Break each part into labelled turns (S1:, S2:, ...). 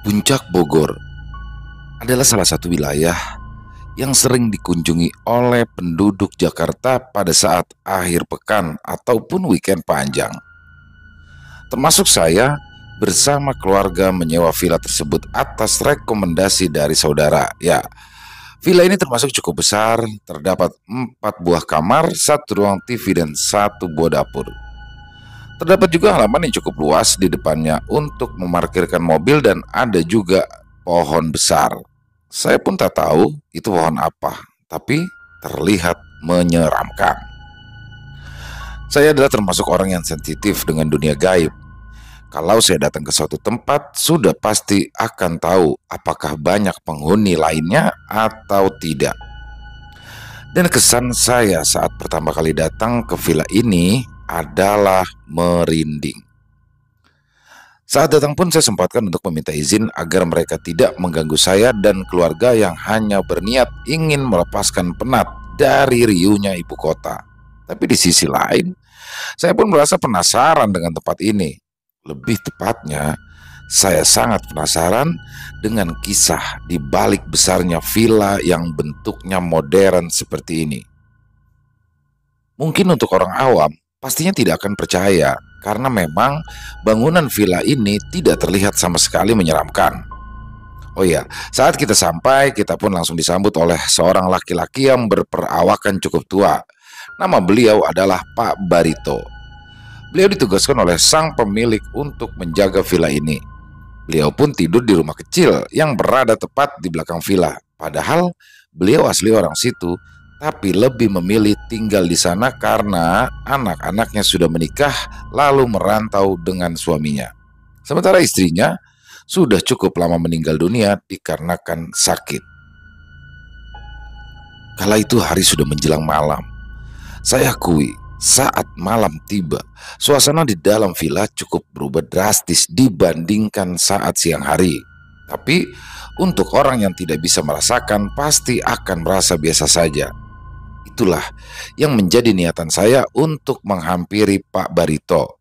S1: Puncak Bogor adalah salah satu wilayah yang sering dikunjungi oleh penduduk Jakarta pada saat akhir pekan ataupun weekend panjang. Termasuk saya bersama keluarga menyewa villa tersebut atas rekomendasi dari saudara. Ya, villa ini termasuk cukup besar, terdapat 4 buah kamar, 1 ruang TV dan 1 buah dapur. Terdapat juga halaman yang cukup luas di depannya untuk memarkirkan mobil dan ada juga pohon besar. Saya pun tak tahu itu pohon apa, tapi terlihat menyeramkan. Saya adalah termasuk orang yang sensitif dengan dunia gaib. Kalau saya datang ke suatu tempat, sudah pasti akan tahu apakah banyak penghuni lainnya atau tidak. Dan kesan saya saat pertama kali datang ke villa ini adalah merinding. Saat datang pun saya sempatkan untuk meminta izin agar mereka tidak mengganggu saya dan keluarga yang hanya berniat ingin melepaskan penat dari riuhnya ibu kota. Tapi di sisi lain, saya pun merasa penasaran dengan tempat ini. Lebih tepatnya, saya sangat penasaran dengan kisah di balik besarnya villa yang bentuknya modern seperti ini. Mungkin untuk orang awam, pastinya tidak akan percaya karena memang bangunan villa ini tidak terlihat sama sekali menyeramkan. Oh iya, saat kita sampai, kita pun langsung disambut oleh seorang laki-laki yang berperawakan cukup tua. Nama beliau adalah Pak Barito. Beliau ditugaskan oleh sang pemilik untuk menjaga villa ini. Beliau pun tidur di rumah kecil yang berada tepat di belakang villa. Padahal beliau asli orang situ, tapi lebih memilih tinggal di sana karena anak-anaknya sudah menikah lalu merantau dengan suaminya. Sementara istrinya sudah cukup lama meninggal dunia dikarenakan sakit. Kala itu hari sudah menjelang malam. Saya akui, saat malam tiba, suasana di dalam villa cukup berubah drastis dibandingkan saat siang hari. Tapi untuk orang yang tidak bisa merasakan pasti akan merasa biasa saja. Itulah yang menjadi niatan saya untuk menghampiri Pak Barito.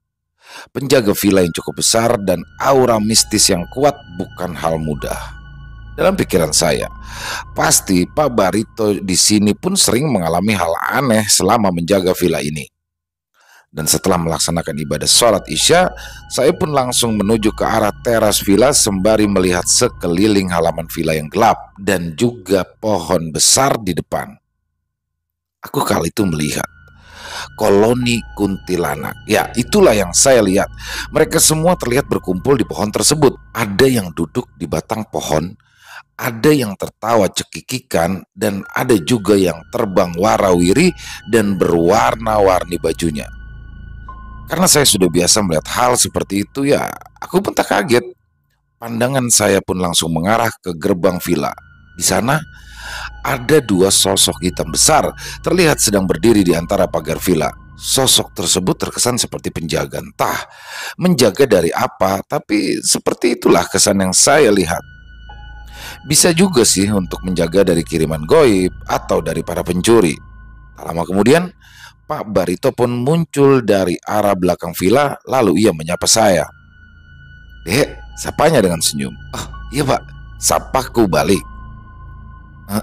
S1: Penjaga villa yang cukup besar dan aura mistis yang kuat bukan hal mudah. Dalam pikiran saya, pasti Pak Barito di sini pun sering mengalami hal aneh selama menjaga villa ini. Dan setelah melaksanakan ibadah sholat isya, saya pun langsung menuju ke arah teras villa sembari melihat sekeliling halaman villa yang gelap dan juga pohon besar di depan. Aku kali itu melihat koloni kuntilanak. Ya, itulah yang saya lihat. Mereka semua terlihat berkumpul di pohon tersebut. Ada yang duduk di batang pohon, ada yang tertawa cekikikan, dan ada juga yang terbang warawiri dan berwarna-warni bajunya. Karena saya sudah biasa melihat hal seperti itu, ya aku pun tak kaget. Pandangan saya pun langsung mengarah ke gerbang villa. Di sana ada 2 sosok hitam besar terlihat sedang berdiri di antara pagar villa. Sosok tersebut terkesan seperti penjaga, entah menjaga dari apa, tapi seperti itulah kesan yang saya lihat. Bisa juga sih untuk menjaga dari kiriman goib atau dari para pencuri. Tak lama kemudian, Pak Barito pun muncul dari arah belakang villa, lalu ia menyapa saya. "Dek," sapanya dengan senyum. "Oh iya Pak," sapaku balik.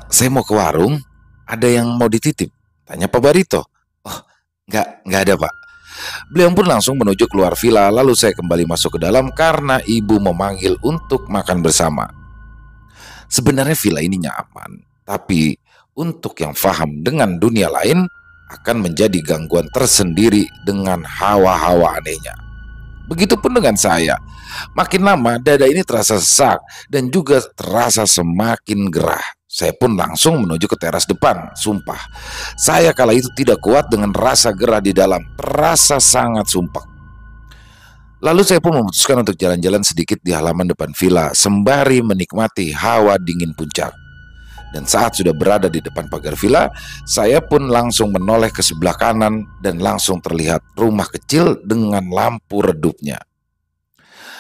S1: "Saya mau ke warung, ada yang mau dititip?" tanya Pak Barito. "Oh, nggak ada Pak." Beliau pun langsung menuju keluar villa, lalu saya kembali masuk ke dalam karena ibu memanggil untuk makan bersama. Sebenarnya villa ini nyaman, tapi untuk yang paham dengan dunia lain akan menjadi gangguan tersendiri dengan hawa-hawa anehnya. Begitupun dengan saya. Makin lama dada ini terasa sesak dan juga terasa semakin gerah. Saya pun langsung menuju ke teras depan. Sumpah, saya kala itu tidak kuat dengan rasa gerah di dalam. Terasa sangat sumpah. Lalu saya pun memutuskan untuk jalan-jalan sedikit di halaman depan villa sembari menikmati hawa dingin puncak. Dan saat sudah berada di depan pagar villa, saya pun langsung menoleh ke sebelah kanan dan langsung terlihat rumah kecil dengan lampu redupnya.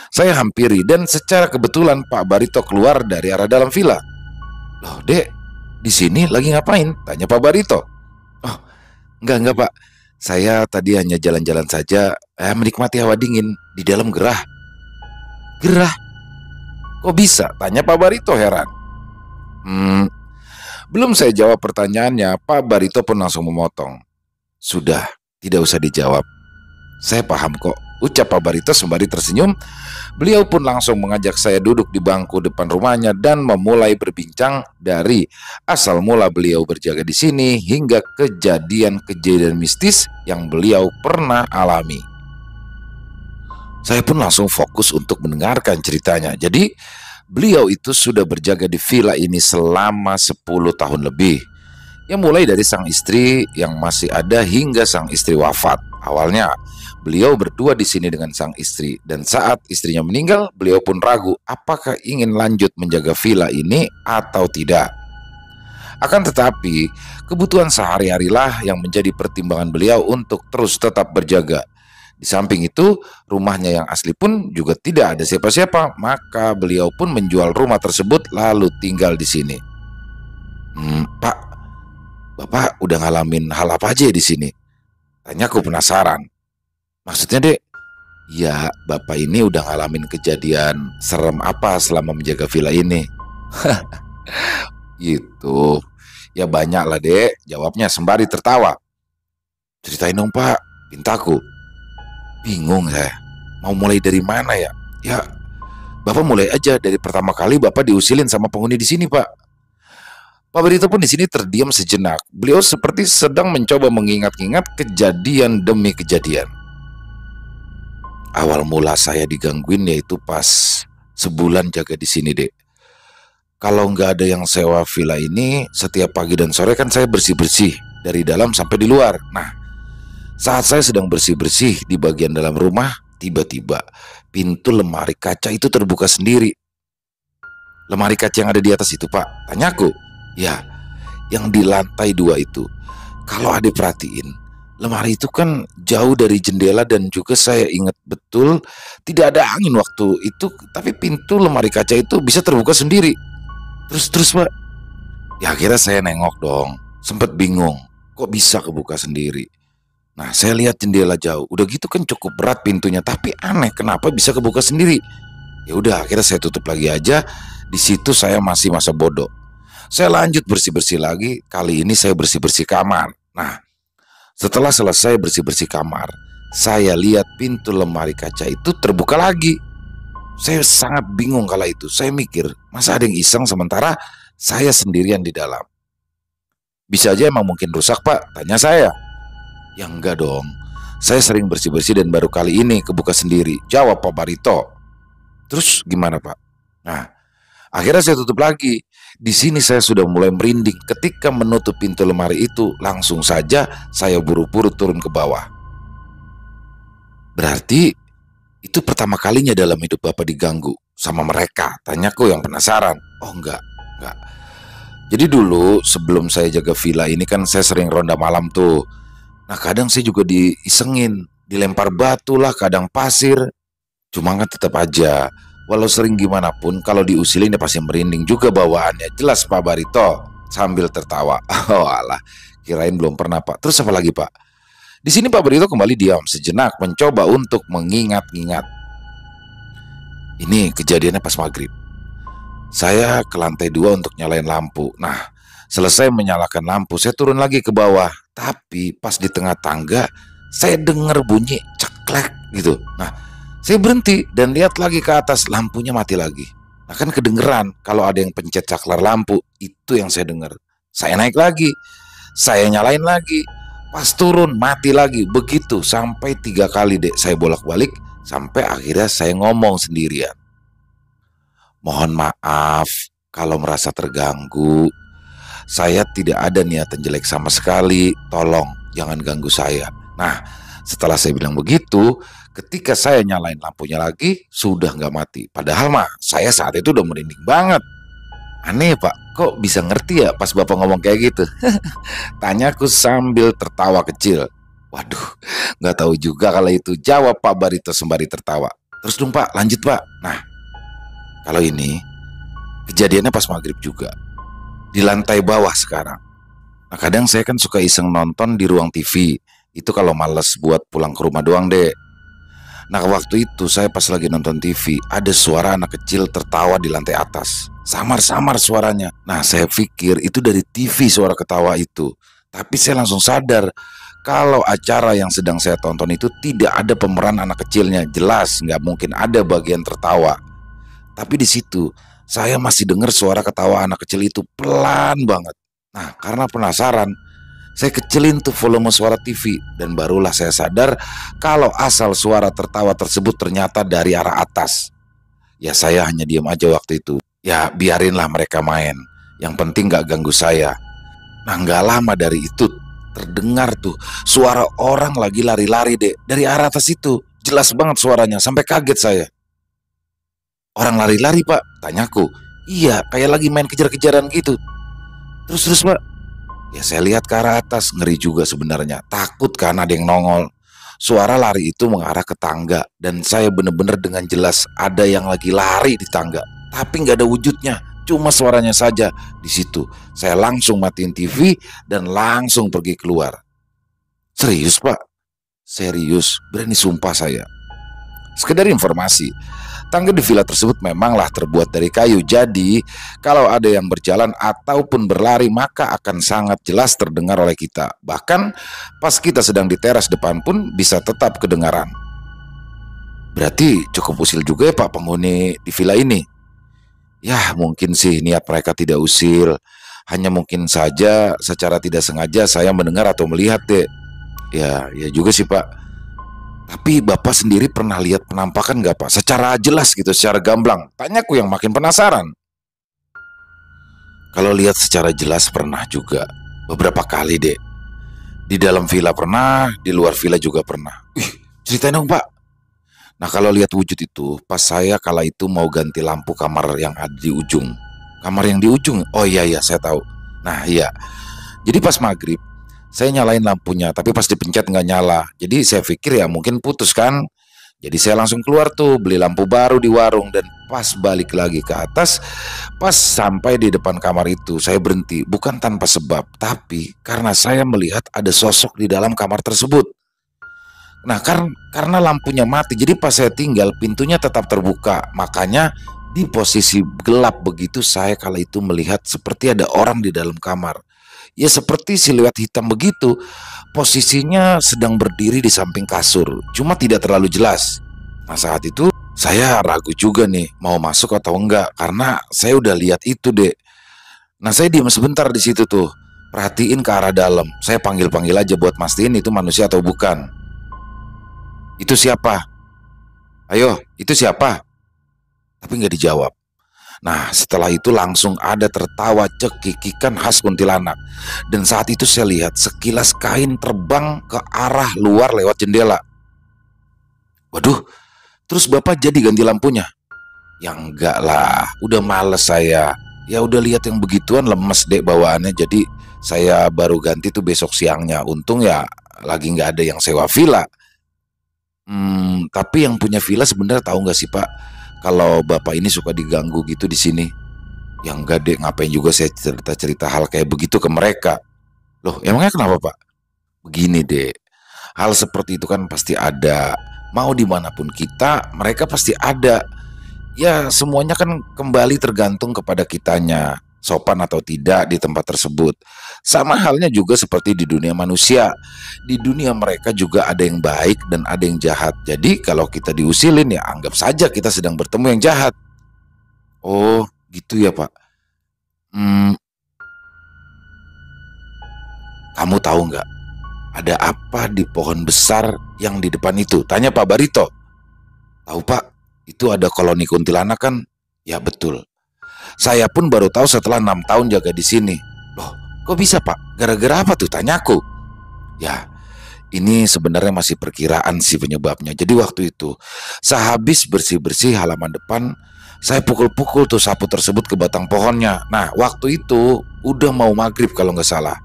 S1: Saya hampiri dan secara kebetulan Pak Barito keluar dari arah dalam villa. "Loh Dek, di sini lagi ngapain?" tanya Pak Barito. "Oh, enggak Pak. Saya tadi hanya jalan-jalan saja, menikmati hawa dingin. Di dalam gerah." "Gerah? Kok bisa? Tanya Pak Barito heran. Hmm, Belum saya jawab pertanyaannya, Pak Barito pun langsung memotong. Sudah, tidak usah dijawab. Saya paham kok, ucap Pak Barito sembari tersenyum. Beliau pun langsung mengajak saya duduk di bangku depan rumahnya dan memulai berbincang dari asal mula beliau berjaga di sini hingga kejadian-kejadian mistis yang beliau pernah alami. Saya pun langsung fokus untuk mendengarkan ceritanya. Jadi beliau itu sudah berjaga di villa ini selama 10 tahun lebih. Yang mulai dari sang istri yang masih ada hingga sang istri wafat. Awalnya beliau berdua di sini dengan sang istri, dan saat istrinya meninggal, beliau pun ragu apakah ingin lanjut menjaga villa ini atau tidak. Akan tetapi, kebutuhan sehari-harilah yang menjadi pertimbangan beliau untuk terus tetap berjaga. Di samping itu, rumahnya yang asli pun juga tidak ada siapa-siapa, maka beliau pun menjual rumah tersebut lalu tinggal di sini. Pak, Bapak udah ngalamin hal apa aja di sini? Tanyaku penasaran. Maksudnya, Dek? Ya, Bapak ini udah ngalamin kejadian serem apa selama menjaga villa ini? Gitu. Ya banyak lah, Dek, jawabnya sembari tertawa. Ceritain dong, Pak, pintaku. Bingung saya, mau mulai dari mana ya? Ya, Bapak mulai aja dari pertama kali Bapak diusilin sama penghuni di sini, Pak. Pak Barito pun di sini terdiam sejenak. Beliau seperti sedang mencoba mengingat-ingat kejadian demi kejadian. Awal mula saya digangguin yaitu pas sebulan jaga di sini, Dek. Kalau nggak ada yang sewa villa ini, setiap pagi dan sore kan saya bersih-bersih dari dalam sampai di luar. Nah, saat saya sedang bersih-bersih di bagian dalam rumah, tiba-tiba pintu lemari kaca itu terbuka sendiri. Lemari kaca yang ada di atas itu, Pak? Tanyaku. Ya, yang di lantai 2 itu. Kalau Ade perhatiin, lemari itu kan jauh dari jendela dan juga saya ingat betul tidak ada angin waktu itu, tapi pintu lemari kaca itu bisa terbuka sendiri. Terus Pak. Ya akhirnya saya nengok dong, sempat bingung, kok bisa kebuka sendiri. Nah saya lihat jendela jauh, udah gitu kan cukup berat pintunya, tapi aneh kenapa bisa kebuka sendiri. Ya udah akhirnya saya tutup lagi aja. Di situ saya masih masa bodoh. Saya lanjut bersih-bersih lagi, kali ini saya bersih-bersih kamar. Nah, setelah selesai bersih-bersih kamar, saya lihat pintu lemari kaca itu terbuka lagi. Saya sangat bingung kala itu. Saya mikir, masa ada yang iseng sementara saya sendirian di dalam? Bisa aja emang mungkin rusak, Pak, tanya saya. Ya enggak dong, saya sering bersih-bersih dan baru kali ini kebuka sendiri, jawab Pak Barito. Terus gimana, Pak? Nah, akhirnya saya tutup lagi. Di sini saya sudah mulai merinding ketika menutup pintu lemari itu. Langsung saja saya buru-buru turun ke bawah. Berarti itu pertama kalinya dalam hidup Bapak diganggu sama mereka? Tanyaku yang penasaran. Oh enggak. Jadi dulu sebelum saya jaga villa ini kan saya sering ronda malam tuh. Nah kadang saya juga diisengin, dilempar batu lah, kadang pasir. Cuma kan tetap aja, walau sering gimana pun, kalau diusilin ya pasti merinding juga bawaannya. Jelas Pak Barito sambil tertawa. Oh alah, kirain belum pernah, Pak. Terus apa lagi, Pak? Di sini Pak Barito kembali diam sejenak, mencoba untuk mengingat-ingat. Ini kejadiannya pas maghrib. Saya ke lantai 2 untuk nyalain lampu. Nah, selesai menyalakan lampu, saya turun lagi ke bawah. Tapi pas di tengah tangga, saya dengar bunyi ceklek gitu. Nah, saya berhenti dan lihat lagi ke atas, lampunya mati lagi. Nah kan kedengeran kalau ada yang pencet saklar lampu, itu yang saya dengar. Saya naik lagi, saya nyalain lagi, pas turun mati lagi. Begitu sampai 3 kali, Dek. Saya bolak-balik sampai akhirnya saya ngomong sendirian. Mohon maaf kalau merasa terganggu. Saya tidak ada niatan jelek sama sekali. Tolong jangan ganggu saya. Nah, setelah saya bilang begitu, ketika saya nyalain lampunya lagi, sudah nggak mati. Padahal mah saya saat itu udah merinding banget. Aneh, Pak, kok bisa ngerti ya pas Bapak ngomong kayak gitu? Tanyaku sambil tertawa kecil. Waduh, nggak tahu juga kalau itu, jawab Pak Barito sembari tertawa. Terus dong, Pak, lanjut, Pak. Nah, kalau ini kejadiannya pas maghrib juga, di lantai bawah sekarang. Nah kadang saya kan suka iseng nonton di ruang TV. Itu kalau males buat pulang ke rumah doang, Dek. Nah, waktu itu saya pas lagi nonton TV, ada suara anak kecil tertawa di lantai atas. Samar-samar suaranya. Nah, saya pikir itu dari TV suara ketawa itu. Tapi saya langsung sadar kalau acara yang sedang saya tonton itu tidak ada pemeran anak kecilnya. Jelas nggak mungkin ada bagian tertawa. Tapi di situ saya masih dengar suara ketawa anak kecil itu pelan banget. Nah, karena penasaran, saya kecilin tuh volume suara TV dan barulah saya sadar kalau asal suara tertawa tersebut ternyata dari arah atas. Ya saya hanya diam aja waktu itu. Ya biarinlah mereka main. Yang penting gak ganggu saya. Nah, gak lama dari itu terdengar tuh suara orang lagi lari-lari deh dari arah atas itu. Jelas banget suaranya sampai kaget saya. Orang lari-lari pak? Tanyaku. Iya kayak lagi main kejar-kejaran gitu. Terus pak? Ya saya lihat ke arah atas, ngeri juga sebenarnya. Takut kan ada yang nongol. Suara lari itu mengarah ke tangga. Dan saya bener-bener dengan jelas ada yang lagi lari di tangga. Tapi nggak ada wujudnya, cuma suaranya saja. Di situ saya langsung matiin TV dan langsung pergi keluar. Serius pak? Serius, berani sumpah saya. Sekedar informasi, tangga di villa tersebut memanglah terbuat dari kayu. Jadi kalau ada yang berjalan ataupun berlari maka akan sangat jelas terdengar oleh kita. Bahkan pas kita sedang di teras depan pun bisa tetap kedengaran. Berarti cukup usil juga ya pak penghuni di villa ini? Ya mungkin sih niat mereka tidak usil. Hanya mungkin saja secara tidak sengaja saya mendengar atau melihat deh. Ya juga sih pak. Tapi Bapak sendiri pernah lihat penampakan nggak Pak? Secara jelas gitu, secara gamblang. Tanyaku yang makin penasaran. Kalau lihat secara jelas pernah juga. Beberapa kali dek. Di dalam villa pernah, di luar villa juga pernah. Ceritain dong Pak. Nah kalau lihat wujud itu, pas saya kala itu mau ganti lampu kamar yang ada di ujung. Kamar yang di ujung? Oh iya saya tahu. Nah iya. Jadi pas maghrib, saya nyalain lampunya, tapi pas dipencet nggak nyala. Jadi saya pikir ya mungkin putus kan. Jadi saya langsung keluar tuh beli lampu baru di warung. Dan pas balik lagi ke atas, pas sampai di depan kamar itu saya berhenti. Bukan tanpa sebab, tapi karena saya melihat ada sosok di dalam kamar tersebut. Nah karena lampunya mati, jadi pas saya tinggal pintunya tetap terbuka. Makanya di posisi gelap begitu saya kala itu melihat seperti ada orang di dalam kamar. Ya seperti siluet hitam begitu. Posisinya sedang berdiri di samping kasur, cuma tidak terlalu jelas. Nah saat itu saya ragu juga nih mau masuk atau enggak, karena saya udah lihat itu dek. Nah saya diam sebentar di situ tuh, perhatiin ke arah dalam. Saya panggil-panggil aja buat mastiin itu manusia atau bukan. Itu siapa? Ayo, itu siapa? Tapi nggak dijawab. Nah setelah itu langsung ada tertawa cekikikan khas kuntilanak. Dan saat itu saya lihat sekilas kain terbang ke arah luar lewat jendela. Waduh, terus bapak jadi ganti lampunya? Ya enggak lah, udah males saya. Ya udah lihat yang begituan lemes dek bawaannya. Jadi saya baru ganti tuh besok siangnya. Untung ya lagi nggak ada yang sewa villa. Tapi yang punya villa sebenarnya tahu nggak sih pak, kalau bapak ini suka diganggu gitu di sini? Yang enggak dek, ngapain juga saya cerita-cerita hal kayak begitu ke mereka. Loh emangnya kenapa pak? Begini dek, hal seperti itu kan pasti ada. Mau dimanapun kita, mereka pasti ada. Ya semuanya kan kembali tergantung kepada kitanya, sopan atau tidak di tempat tersebut. Sama halnya juga seperti di dunia manusia. Di dunia mereka juga ada yang baik dan ada yang jahat. Jadi kalau kita diusilin ya anggap saja kita sedang bertemu yang jahat. Oh gitu ya pak. Kamu tahu nggak ada apa di pohon besar yang di depan itu? Tanya Pak Barito. Tahu Pak, itu ada koloni kuntilanak kan? Ya betul. Saya pun baru tahu setelah 6 tahun jaga di sini. Loh, kok bisa Pak? Gara-gara apa tuh? Tanyaku. Ya, ini sebenarnya masih perkiraan sih penyebabnya. Jadi waktu itu, sehabis bersih-bersih halaman depan, saya pukul-pukul tuh sapu tersebut ke batang pohonnya. Nah, waktu itu udah mau maghrib kalau nggak salah.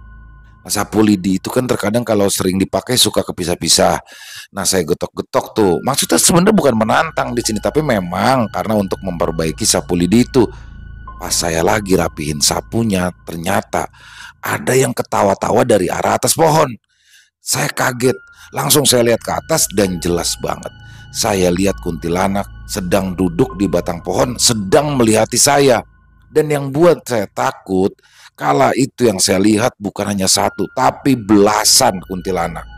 S1: Sapu lidi itu kan terkadang kalau sering dipakai suka kepisah-pisah. Nah saya getok-getok tuh. Maksudnya sebenarnya bukan menantang di sini, tapi memang karena untuk memperbaiki sapu lidi itu. Pas saya lagi rapihin sapunya, ternyata ada yang ketawa-tawa dari arah atas pohon. Saya kaget, langsung saya lihat ke atas dan jelas banget. saya lihat kuntilanak sedang duduk di batang pohon, sedang melihati saya. Dan yang buat saya takut, kala itu yang saya lihat bukan hanya satu, tapi belasan kuntilanak.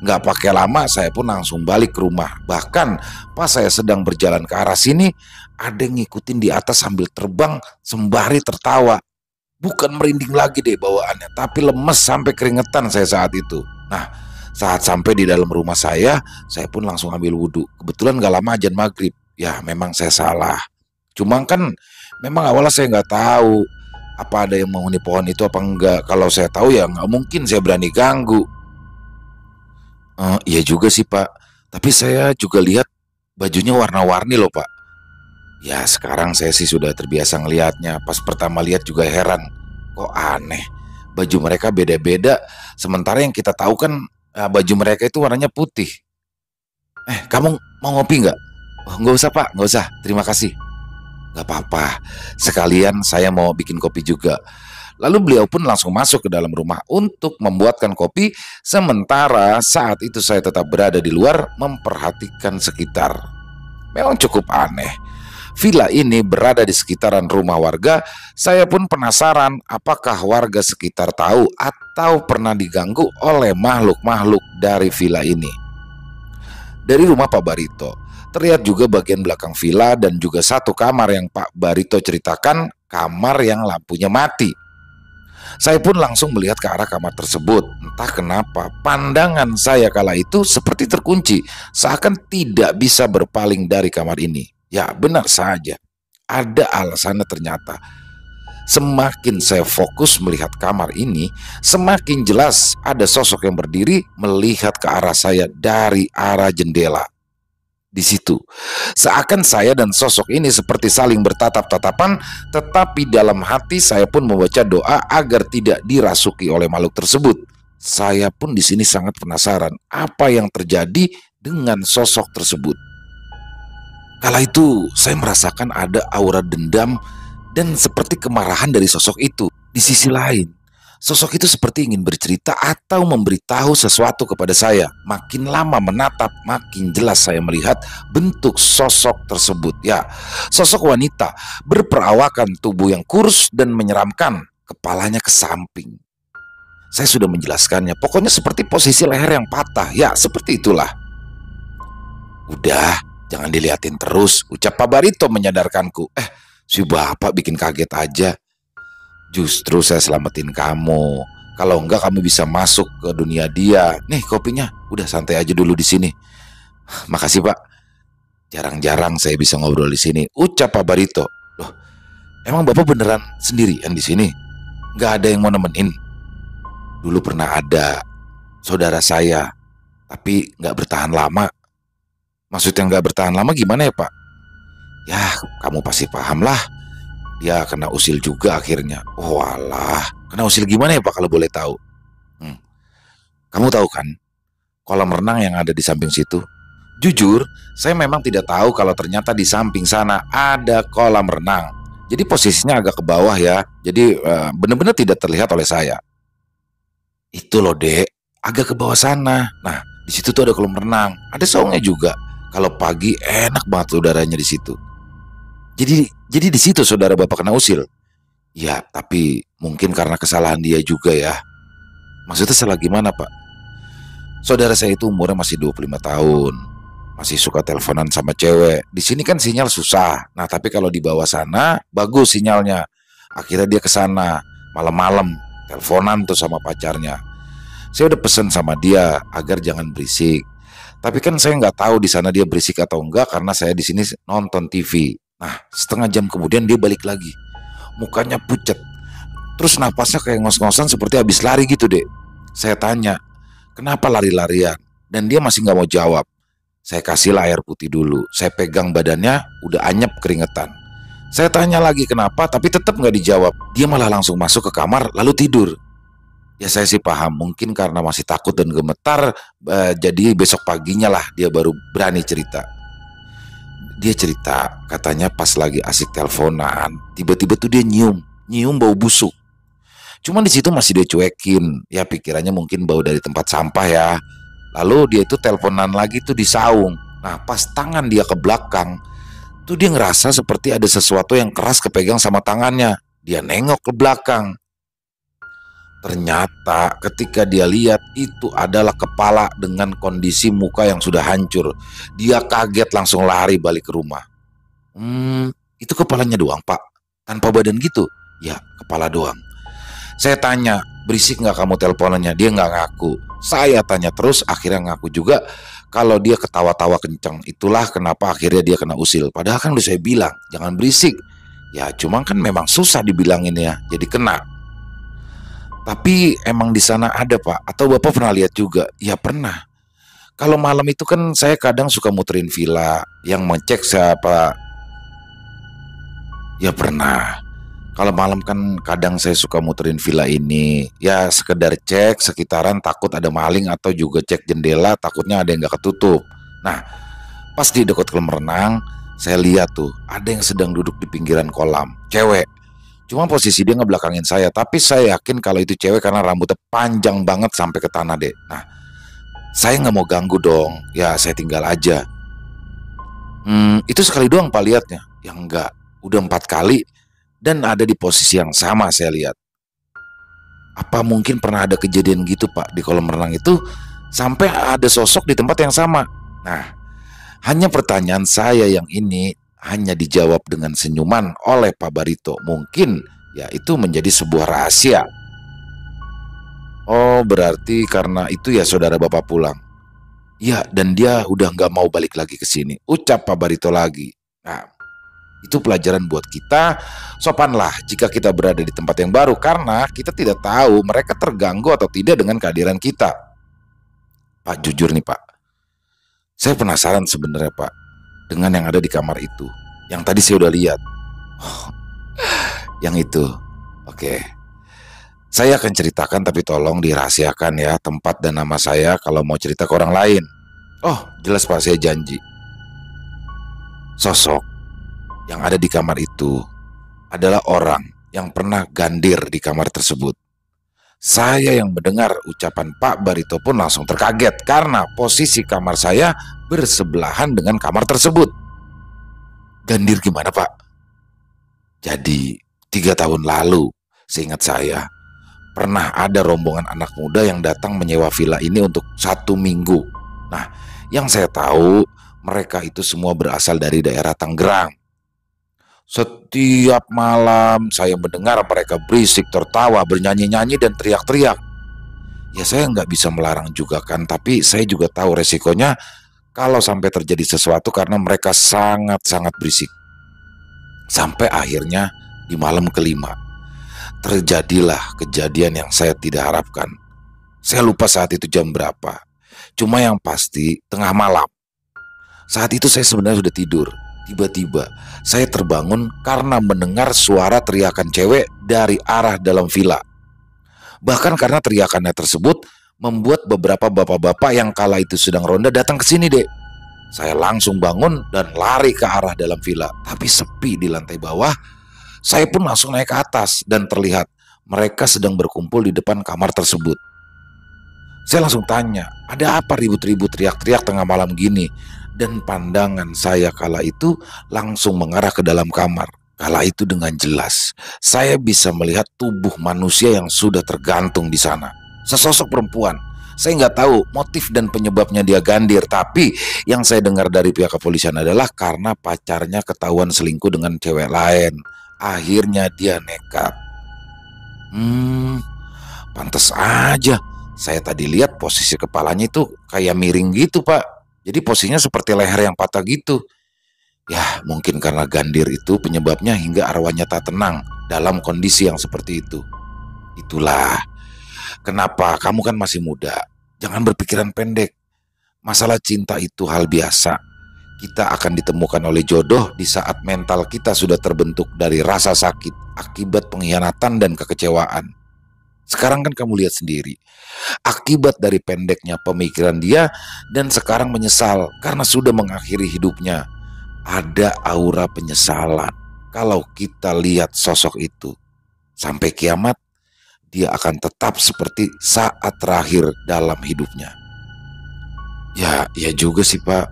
S1: Nggak pakai lama, saya pun langsung balik ke rumah. Bahkan pas saya sedang berjalan ke arah sini, ada yang ngikutin di atas sambil terbang sembari tertawa. Bukan merinding lagi deh bawaannya, tapi lemes sampai keringetan saya saat itu. Nah, saat sampai di dalam rumah saya pun langsung ambil wudhu. Kebetulan gak lama azan maghrib. Ya memang saya salah. Cuma kan memang awalnya saya nggak tahu apa ada yang menghuni pohon itu apa enggak. Kalau saya tahu ya nggak mungkin saya berani ganggu. Iya juga sih Pak. Tapi saya juga lihat bajunya warna-warni loh Pak. Ya sekarang saya sih sudah terbiasa ngelihatnya. Pas pertama lihat juga heran. Kok aneh. Baju mereka beda-beda. Sementara yang kita tahu kan baju mereka itu warnanya putih. Kamu mau ngopi nggak? Oh, nggak usah Pak, nggak usah. Terima kasih. Nggak apa-apa. Sekalian saya mau bikin kopi juga. Lalu beliau pun langsung masuk ke dalam rumah untuk membuatkan kopi. Sementara saat itu saya tetap berada di luar memperhatikan sekitar. Memang cukup aneh. Villa ini berada di sekitaran rumah warga. Saya pun penasaran apakah warga sekitar tahu atau pernah diganggu oleh makhluk-makhluk dari villa ini. Dari rumah Pak Barito terlihat juga bagian belakang villa dan juga satu kamar yang Pak Barito ceritakan, kamar yang lampunya mati. Saya pun langsung melihat ke arah kamar tersebut. Entah kenapa pandangan saya kala itu seperti terkunci, seakan tidak bisa berpaling dari kamar ini. Ya benar saja, ada alasannya ternyata. Semakin saya fokus melihat kamar ini, semakin jelas ada sosok yang berdiri melihat ke arah saya dari arah jendela. Di situ, seakan saya dan sosok ini seperti saling bertatap-tatapan, tetapi dalam hati saya pun membaca doa agar tidak dirasuki oleh makhluk tersebut. Saya pun di sini sangat penasaran apa yang terjadi dengan sosok tersebut. Kala itu saya merasakan ada aura dendam dan seperti kemarahan dari sosok itu. Di sisi lain, sosok itu seperti ingin bercerita atau memberitahu sesuatu kepada saya. Makin lama menatap, makin jelas saya melihat bentuk sosok tersebut. Ya, sosok wanita berperawakan tubuh yang kurus dan menyeramkan, kepalanya ke samping. Saya sudah menjelaskannya, pokoknya seperti posisi leher yang patah. Ya, seperti itulah. Udah, jangan dilihatin terus, ucap Pak Barito menyadarkanku. Si bapak bikin kaget aja. Justru saya selamatin kamu. Kalau enggak kamu bisa masuk ke dunia dia. Nih kopinya, udah santai aja dulu di sini. Makasih Pak. Jarang-jarang saya bisa ngobrol di sini, ucap Pak Barito. Loh, emang Bapak beneran sendirian di sini? Nggak ada yang mau nemenin? Dulu pernah ada saudara saya, tapi nggak bertahan lama. Maksudnya nggak bertahan lama gimana ya Pak? Ya, kamu pasti paham lah. Dia kena usil juga akhirnya. Oh alah, kena usil gimana ya Pak kalau boleh tahu? Kamu tahu kan kolam renang yang ada di samping situ? Jujur, saya memang tidak tahu kalau ternyata di samping sana ada kolam renang. Jadi posisinya agak ke bawah ya. Jadi benar-benar tidak terlihat oleh saya. Itu loh Dek, agak ke bawah sana. Nah, di situ tuh ada kolam renang. Ada saungnya juga. Kalau pagi enak banget udaranya di situ. Jadi di situ saudara Bapak kena usil. Ya, tapi mungkin karena kesalahan dia juga ya. Maksudnya salah gimana Pak? Saudara saya itu umurnya masih 25 tahun. Masih suka teleponan sama cewek. Di sini kan sinyal susah. Nah, tapi kalau di bawah sana bagus sinyalnya. Akhirnya dia ke sana malam-malam teleponan tuh sama pacarnya. Saya udah pesen sama dia agar jangan berisik. Tapi kan saya nggak tahu di sana dia berisik atau enggak karena saya di sini nonton TV. Nah, setengah jam kemudian dia balik lagi. Mukanya pucat. Terus napasnya kayak ngos-ngosan seperti habis lari gitu deh. Saya tanya, kenapa lari-larian? Dan dia masih nggak mau jawab. Saya kasihlah air putih dulu. Saya pegang badannya, udah anyep keringetan. Saya tanya lagi kenapa, tapi tetap nggak dijawab. Dia malah langsung masuk ke kamar, lalu tidur. Ya saya sih paham, mungkin karena masih takut dan gemetar, jadi besok paginya lah dia baru berani cerita. Dia cerita, katanya pas lagi asik teleponan, tiba-tiba tuh dia nyium bau busuk. Cuman di situ masih dia cuekin, ya pikirannya mungkin bau dari tempat sampah ya. Lalu dia itu teleponan lagi tuh di saung. Nah, pas tangan dia ke belakang, tuh dia ngerasa seperti ada sesuatu yang keras kepegang sama tangannya. Dia nengok ke belakang. Ternyata ketika dia lihat itu adalah kepala dengan kondisi muka yang sudah hancur. Dia kaget langsung lari balik ke rumah. Itu kepalanya doang, Pak? Tanpa badan gitu? Ya, kepala doang. Saya tanya, berisik nggak kamu teleponannya? Dia nggak ngaku. Saya tanya terus, akhirnya ngaku juga kalau dia ketawa-tawa kenceng. Itulah kenapa akhirnya dia kena usil. Padahal kan udah saya bilang, jangan berisik. Ya, cuma kan memang susah dibilangin ya, jadi kena. Tapi emang di sana ada, Pak? Atau Bapak pernah lihat juga? Ya pernah. Kalau malam itu kan saya kadang suka muterin villa yang mengecek siapa. Ya pernah. Kalau malam kan kadang saya suka muterin villa ini. Ya sekedar cek sekitaran, takut ada maling, atau juga cek jendela takutnya ada yang gak ketutup. Nah, pas di dekat kolam renang, saya lihat tuh ada yang sedang duduk di pinggiran kolam. Cewek. Cuma posisi dia ngebelakangin saya. Tapi saya yakin kalau itu cewek karena rambutnya panjang banget sampai ke tanah deh. Nah, saya nggak mau ganggu dong. Ya saya tinggal aja. Itu sekali doang Pak liatnya. Yang enggak, udah 4 kali. Dan ada di posisi yang sama saya lihat. Apa mungkin pernah ada kejadian gitu Pak di kolam renang itu, sampai ada sosok di tempat yang sama? Nah, hanya pertanyaan saya yang ini hanya dijawab dengan senyuman oleh Pak Barito. Mungkin ya itu menjadi sebuah rahasia. Oh, berarti karena itu ya saudara Bapak pulang. Iya, dan dia udah nggak mau balik lagi ke sini. Ucap Pak Barito lagi. Nah, itu pelajaran buat kita. Sopanlah jika kita berada di tempat yang baru, karena kita tidak tahu mereka terganggu atau tidak dengan kehadiran kita. Pak, jujur nih Pak, saya penasaran sebenarnya Pak dengan yang ada di kamar itu. Yang tadi saya udah lihat. Oh, yang itu. Oke. Saya akan ceritakan, tapi tolong dirahasiakan ya tempat dan nama saya kalau mau cerita ke orang lain. Oh, jelas Pak, saya janji. Sosok yang ada di kamar itu adalah orang yang pernah gandir di kamar tersebut. Saya yang mendengar ucapan Pak Barito pun langsung terkaget karena posisi kamar saya bersebelahan dengan kamar tersebut. Gandir gimana Pak? Jadi 3 tahun lalu, seingat saya, pernah ada rombongan anak muda yang datang menyewa villa ini untuk 1 minggu. Nah, yang saya tahu mereka itu semua berasal dari daerah Tangerang. Setiap malam saya mendengar mereka berisik, tertawa, bernyanyi-nyanyi dan teriak-teriak. Ya saya nggak bisa melarang juga kan, tapi saya juga tahu resikonya kalau sampai terjadi sesuatu karena mereka sangat-sangat berisik. Sampai akhirnya di malam kelima terjadilah kejadian yang saya tidak harapkan. Saya lupa saat itu jam berapa. Cuma yang pasti tengah malam. Saat itu saya sebenarnya sudah tidur. Tiba-tiba saya terbangun karena mendengar suara teriakan cewek dari arah dalam villa. Bahkan karena teriakannya tersebut membuat beberapa bapak-bapak yang kala itu sedang ronda datang ke sini deh. Saya langsung bangun dan lari ke arah dalam villa. Tapi sepi di lantai bawah. Saya pun langsung naik ke atas dan terlihat mereka sedang berkumpul di depan kamar tersebut. Saya langsung tanya, ada apa ribut-ribut teriak-teriak tengah malam gini? Dan pandangan saya kala itu langsung mengarah ke dalam kamar. Kala itu dengan jelas saya bisa melihat tubuh manusia yang sudah tergantung di sana. Sesosok perempuan. Saya nggak tahu motif dan penyebabnya dia gandir, tapi yang saya dengar dari pihak kepolisian adalah karena pacarnya ketahuan selingkuh dengan cewek lain. Akhirnya dia nekat. Pantes aja. Saya tadi lihat posisi kepalanya itu kayak miring gitu Pak. Jadi posisinya seperti leher yang patah gitu. Ya mungkin karena gandir itu penyebabnya hingga arwahnya tak tenang dalam kondisi yang seperti itu. Itulah kenapa kamu kan masih muda, jangan berpikiran pendek. Masalah cinta itu hal biasa. Kita akan ditemukan oleh jodoh di saat mental kita sudah terbentuk dari rasa sakit akibat pengkhianatan dan kekecewaan. Sekarang kan kamu lihat sendiri, akibat dari pendeknya pemikiran dia dan sekarang menyesal karena sudah mengakhiri hidupnya. Ada aura penyesalan kalau kita lihat sosok itu. Sampai kiamat, dia akan tetap seperti saat terakhir dalam hidupnya. Ya juga sih Pak.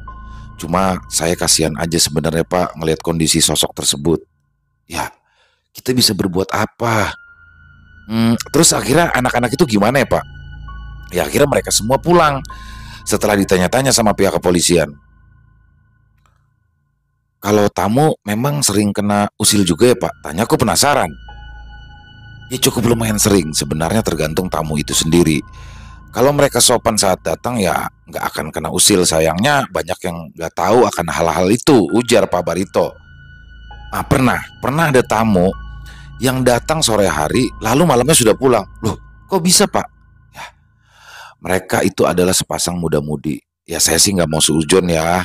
S1: Cuma saya kasihan aja sebenarnya Pak ngelihat kondisi sosok tersebut. Ya, kita bisa berbuat apa? Terus akhirnya anak-anak itu gimana ya Pak? Ya akhirnya mereka semua pulang setelah ditanya-tanya sama pihak kepolisian. Kalau tamu memang sering kena usil juga ya Pak? Tanya, aku penasaran. Ya cukup lumayan sering, sebenarnya tergantung tamu itu sendiri. Kalau mereka sopan saat datang ya nggak akan kena usil. Sayangnya banyak yang nggak tahu akan hal-hal itu, ujar Pak Barito. Ah, pernah ada tamu yang datang sore hari lalu malamnya sudah pulang. Loh, kok bisa Pak? Ya, mereka itu adalah sepasang muda-mudi. Ya saya sih nggak mau seujon ya.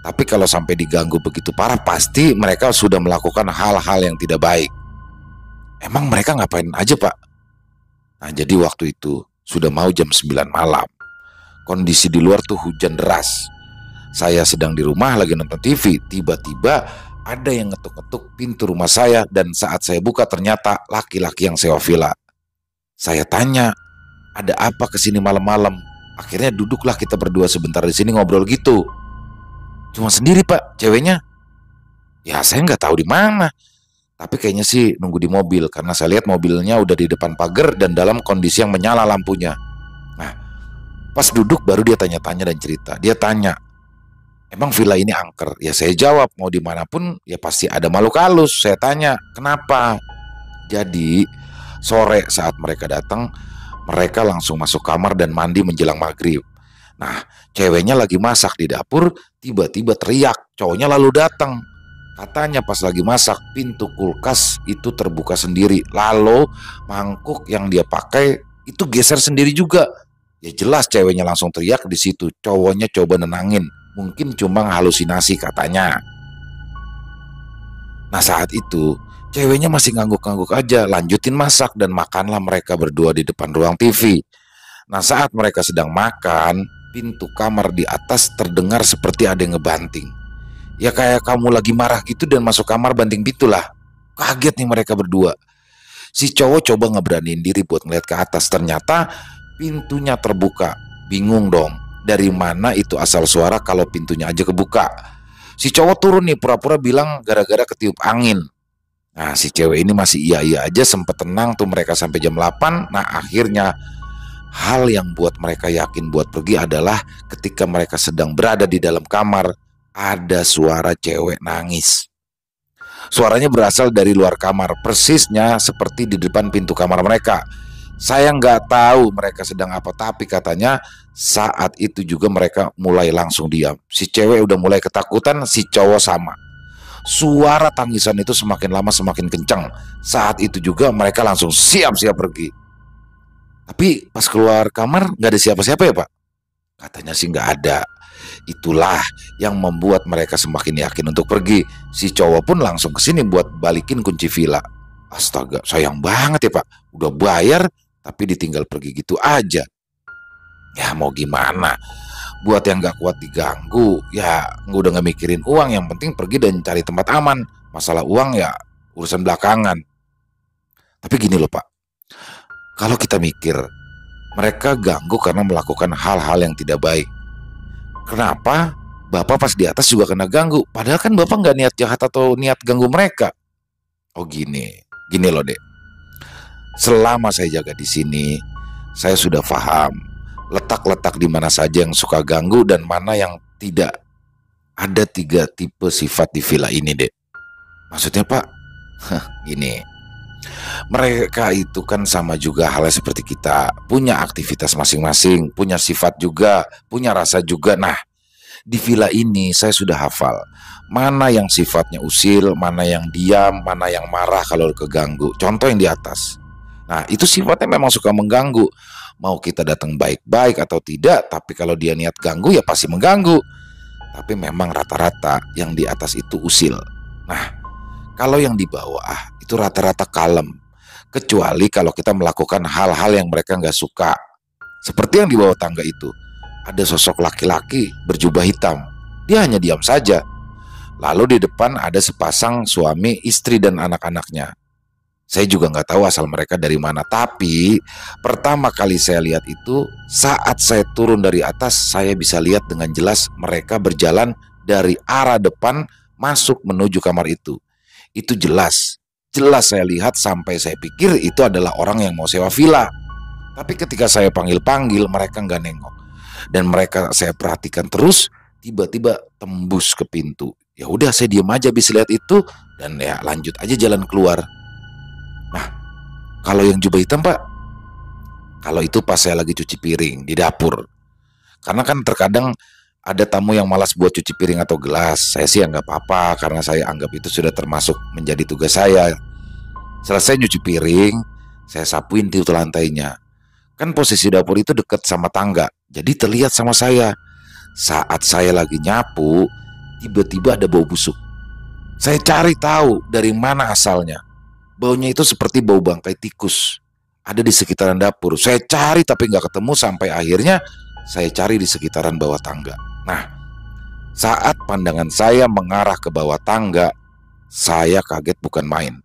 S1: Tapi kalau sampai diganggu begitu parah, pasti mereka sudah melakukan hal-hal yang tidak baik. Emang mereka ngapain aja Pak? Nah jadi waktu itu sudah mau jam 9 malam. Kondisi di luar tuh hujan deras. Saya sedang di rumah lagi nonton TV. Tiba-tiba ada yang ngetuk-ngetuk pintu rumah saya. Dan saat saya buka ternyata laki-laki yang sewa villa. Saya tanya, ada apa kesini malam-malam? Akhirnya duduklah kita berdua sebentar di sini ngobrol gitu. Cuma sendiri Pak, ceweknya. Ya saya nggak tahu di mana. Tapi kayaknya sih nunggu di mobil. Karena saya lihat mobilnya udah di depan pagar dan dalam kondisi yang menyala lampunya. Nah, pas duduk baru dia tanya-tanya dan cerita. Dia tanya, emang villa ini angker? Ya saya jawab, mau dimanapun ya pasti ada makhluk halus. Saya tanya, kenapa? Jadi sore saat mereka datang, mereka langsung masuk kamar dan mandi menjelang maghrib. Nah, ceweknya lagi masak di dapur, tiba-tiba teriak, cowoknya lalu datang. Katanya pas lagi masak, pintu kulkas itu terbuka sendiri. Lalu mangkuk yang dia pakai itu geser sendiri juga. Ya jelas ceweknya langsung teriak di situ. Cowoknya coba nenangin, mungkin cuma halusinasi katanya. Nah saat itu ceweknya masih ngangguk-ngangguk aja, lanjutin masak dan makanlah mereka berdua di depan ruang TV. Nah saat mereka sedang makan, pintu kamar di atas terdengar seperti ada yang ngebanting. Ya kayak kamu lagi marah gitu dan masuk kamar banting pintu lah. Kaget nih mereka berdua. Si cowok coba ngeberaniin diri buat ngeliat ke atas. Ternyata pintunya terbuka. Bingung dong, dari mana itu asal suara kalau pintunya aja kebuka. Si cowok turun nih pura-pura bilang gara-gara ketiup angin. Nah si cewek ini masih iya-iya aja, sempet tenang tuh mereka sampai jam 8. Nah akhirnya hal yang buat mereka yakin buat pergi adalah ketika mereka sedang berada di dalam kamar, ada suara cewek nangis. Suaranya berasal dari luar kamar, persisnya seperti di depan pintu kamar mereka. Saya nggak tahu mereka sedang apa, tapi katanya saat itu juga mereka mulai langsung diam. Si cewek udah mulai ketakutan, si cowok sama. Suara tangisan itu semakin lama semakin kencang. Saat itu juga mereka langsung siap-siap pergi. Tapi pas keluar kamar nggak ada siapa-siapa ya Pak? Katanya sih nggak ada. Itulah yang membuat mereka semakin yakin untuk pergi. Si cowok pun langsung kesini buat balikin kunci villa. Astaga, sayang banget ya Pak. Udah bayar tapi ditinggal pergi gitu aja. Ya mau gimana? Buat yang gak kuat diganggu, ya udah gak mikirin uang. Yang penting pergi dan cari tempat aman. Masalah uang ya urusan belakangan. Tapi gini loh Pak, kalau kita mikir, mereka ganggu karena melakukan hal-hal yang tidak baik. Kenapa Bapak pas di atas juga kena ganggu? Padahal kan Bapak nggak niat jahat atau niat ganggu mereka. Oh gini loh Dek. Selama saya jaga di sini, saya sudah paham letak-letak di mana saja yang suka ganggu dan mana yang tidak. Ada 3 tipe sifat di villa ini Dek. Maksudnya Pak, gini. Mereka itu kan sama juga halnya seperti kita, punya aktivitas masing-masing, punya sifat juga, punya rasa juga. Nah, di villa ini saya sudah hafal mana yang sifatnya usil, mana yang diam, mana yang marah kalau keganggu. Contoh yang di atas. Nah, itu sifatnya memang suka mengganggu. Mau kita datang baik-baik atau tidak, tapi kalau dia niat ganggu ya pasti mengganggu. Tapi memang rata-rata yang di atas itu usil. Nah, kalau yang di bawah itu rata-rata kalem. Kecuali kalau kita melakukan hal-hal yang mereka nggak suka. Seperti yang di bawah tangga itu. Ada sosok laki-laki berjubah hitam. Dia hanya diam saja. Lalu di depan ada sepasang suami, istri dan anak-anaknya. Saya juga nggak tahu asal mereka dari mana. Tapi pertama kali saya lihat itu saat saya turun dari atas, saya bisa lihat dengan jelas mereka berjalan dari arah depan masuk menuju kamar itu. Itu jelas saya lihat sampai saya pikir itu adalah orang yang mau sewa villa. Tapi ketika saya panggil-panggil mereka nggak nengok. Dan mereka saya perhatikan terus, tiba-tiba tembus ke pintu. Ya udah saya diam aja habis lihat itu dan ya lanjut aja jalan keluar. Nah, kalau yang jubah hitam Pak, kalau itu pas saya lagi cuci piring di dapur. Karena kan terkadang ada tamu yang malas buat cuci piring atau gelas. Saya sih nggak apa-apa karena saya anggap itu sudah termasuk menjadi tugas saya. Selesai nyuci piring, saya sapuin di lantainya. Kan posisi dapur itu dekat sama tangga, jadi terlihat sama saya. Saat saya lagi nyapu, tiba-tiba ada bau busuk. Saya cari tahu dari mana asalnya. Baunya itu seperti bau bangkai tikus. Ada di sekitaran dapur. Saya cari tapi nggak ketemu sampai akhirnya saya cari di sekitaran bawah tangga. Nah, saat pandangan saya mengarah ke bawah tangga, saya kaget bukan main.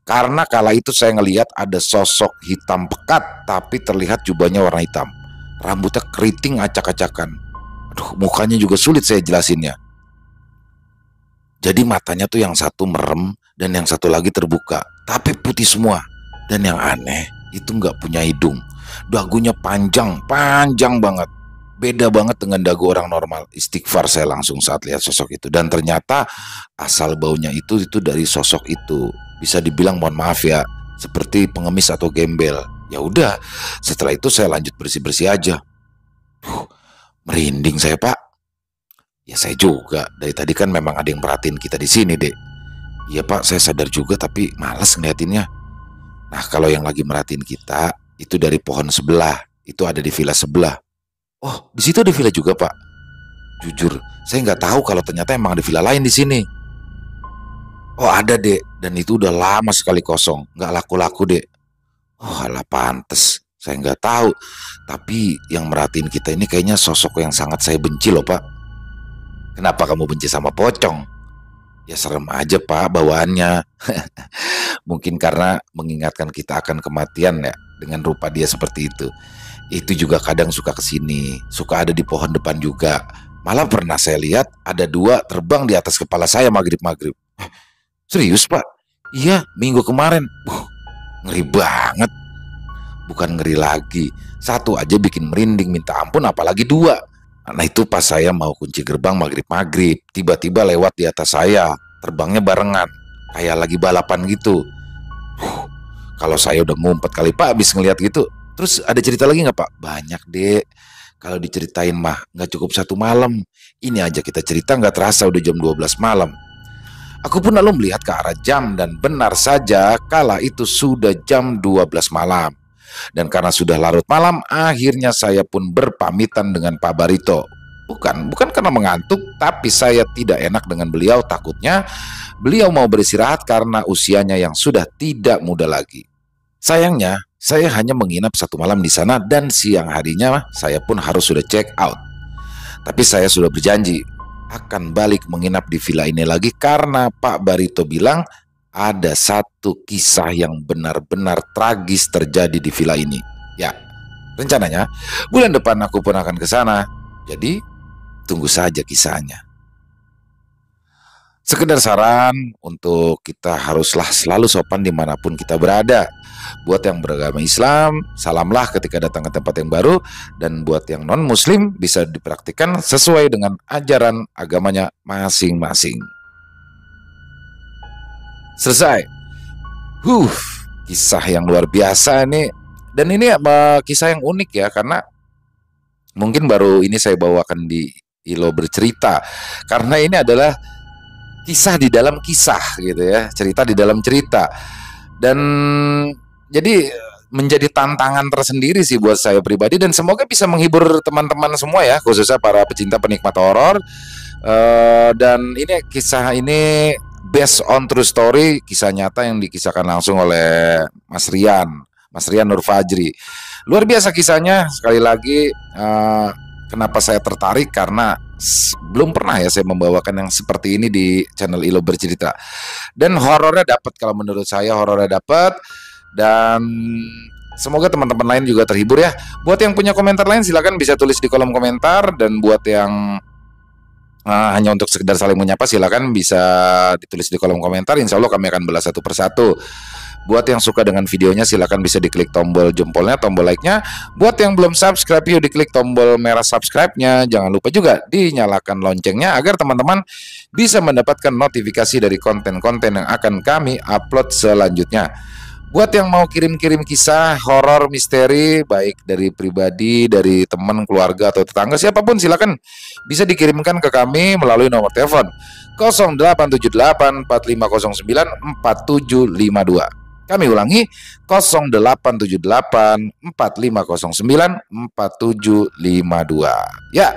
S1: Karena kala itu saya ngelihat ada sosok hitam pekat tapi terlihat jubahnya warna hitam. Rambutnya keriting acak-acakan. Aduh, mukanya juga sulit saya jelasinnya. Jadi matanya tuh yang satu merem dan yang satu lagi terbuka, tapi putih semua. Dan yang aneh, itu nggak punya hidung. Dagunya panjang banget. Beda banget dengan dagu orang normal. Istighfar saya langsung saat lihat sosok itu. Dan ternyata asal baunya itu dari sosok itu. Bisa dibilang mohon maaf ya, seperti pengemis atau gembel. Ya udah, setelah itu saya lanjut bersih-bersih aja. Merinding saya Pak. Ya saya juga. Dari tadi kan memang ada yang perhatiin kita di sini dek. Iya Pak, saya sadar juga tapi malas ngeliatinnya. Nah kalau yang lagi merhatiin kita itu dari pohon sebelah. Itu ada di villa sebelah. Oh, di situ ada villa juga Pak. Jujur, saya nggak tahu kalau ternyata emang ada villa lain di sini. Oh ada dek, dan itu udah lama sekali kosong, nggak laku-laku dek. Oh alah pantes, saya nggak tahu. Tapi yang merhatiin kita ini kayaknya sosok yang sangat saya benci loh Pak. Kenapa kamu benci sama pocong? Ya serem aja Pak bawaannya. Mungkin karena mengingatkan kita akan kematian ya, dengan rupa dia seperti itu. Itu juga kadang suka kesini, suka ada di pohon depan juga. Malah pernah saya lihat ada 2 terbang di atas kepala saya maghrib-maghrib. Serius Pak? Iya, minggu kemarin. Ngeri banget. Bukan ngeri lagi, 1 aja bikin merinding minta ampun apalagi 2. Nah itu pas saya mau kunci gerbang maghrib-maghrib, tiba-tiba lewat di atas saya, terbangnya barengan, kayak lagi balapan gitu. Kalau saya udah ngumpet kali Pak habis ngeliat gitu. Terus ada cerita lagi nggak Pak? Banyak dek. Kalau diceritain mah nggak cukup 1 malam. Ini aja kita cerita nggak terasa udah jam 12 malam. Aku pun lalu melihat ke arah jam dan benar saja kala itu sudah jam 12 malam. Dan karena sudah larut malam, akhirnya saya pun berpamitan dengan Pak Barito. Bukan karena mengantuk, tapi saya tidak enak dengan beliau, takutnya beliau mau beristirahat karena usianya yang sudah tidak muda lagi. Sayangnya, saya hanya menginap 1 malam di sana dan siang harinya saya pun harus sudah check out. Tapi saya sudah berjanji akan balik menginap di villa ini lagi karena Pak Barito bilang ada 1 kisah yang benar-benar tragis terjadi di villa ini. Ya, rencananya bulan depan aku pun akan ke sana. Jadi, tunggu saja kisahnya. Sekedar saran untuk kita haruslah selalu sopan dimanapun kita berada. Buat yang beragama Islam, salamlah ketika datang ke tempat yang baru. Dan buat yang non-muslim bisa dipraktikkan sesuai dengan ajaran agamanya masing-masing. Selesai. Kisah yang luar biasa nih. Dan ini kisah yang unik ya, karena mungkin baru ini saya bawakan di Ilo Bercerita. Karena ini adalah kisah di dalam kisah gitu ya, cerita di dalam cerita. Dan jadi menjadi tantangan tersendiri sih buat saya pribadi, dan semoga bisa menghibur teman-teman semua ya, khususnya para pecinta penikmat horor. Dan ini kisah ini based on true story, kisah nyata yang dikisahkan langsung oleh Mas Rian Nur Fajri. Luar biasa kisahnya. Sekali lagi kenapa saya tertarik, karena belum pernah ya saya membawakan yang seperti ini di channel Ilo Bercerita. Dan horornya dapat, kalau menurut saya horornya dapat. Dan semoga teman-teman lain juga terhibur ya. Buat yang punya komentar lain silakan bisa tulis di kolom komentar. Dan buat yang hanya untuk sekedar saling menyapa, silakan bisa ditulis di kolom komentar. Insya Allah kami akan balas satu persatu. Buat yang suka dengan videonya, silakan bisa diklik tombol jempolnya, tombol like-nya. Buat yang belum subscribe, yuk diklik tombol merah subscribe-nya. Jangan lupa juga dinyalakan loncengnya agar teman-teman bisa mendapatkan notifikasi dari konten-konten yang akan kami upload selanjutnya. Buat yang mau kirim-kirim kisah horor misteri, baik dari pribadi, dari teman, keluarga, atau tetangga, siapapun, silakan bisa dikirimkan ke kami melalui nomor telepon 0878 4509 4752. Kami ulangi 0878 4509 4752. Ya,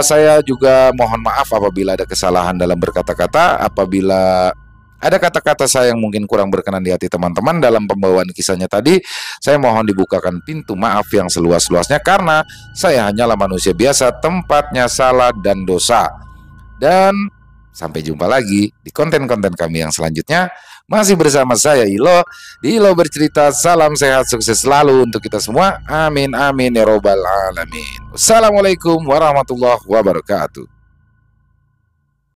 S1: saya juga mohon maaf apabila ada kesalahan dalam berkata-kata, apabila ada kata-kata saya yang mungkin kurang berkenan di hati teman-teman dalam pembawaan kisahnya tadi. Saya mohon dibukakan pintu maaf yang seluas-luasnya, karena saya hanyalah manusia biasa, tempatnya salah dan dosa. Dan sampai jumpa lagi di konten-konten kami yang selanjutnya. Masih bersama saya Ilo di Ilo Bercerita. Salam sehat, sukses selalu untuk kita semua. Amin amin ya robbal alamin. Wassalamualaikum warahmatullahi wabarakatuh.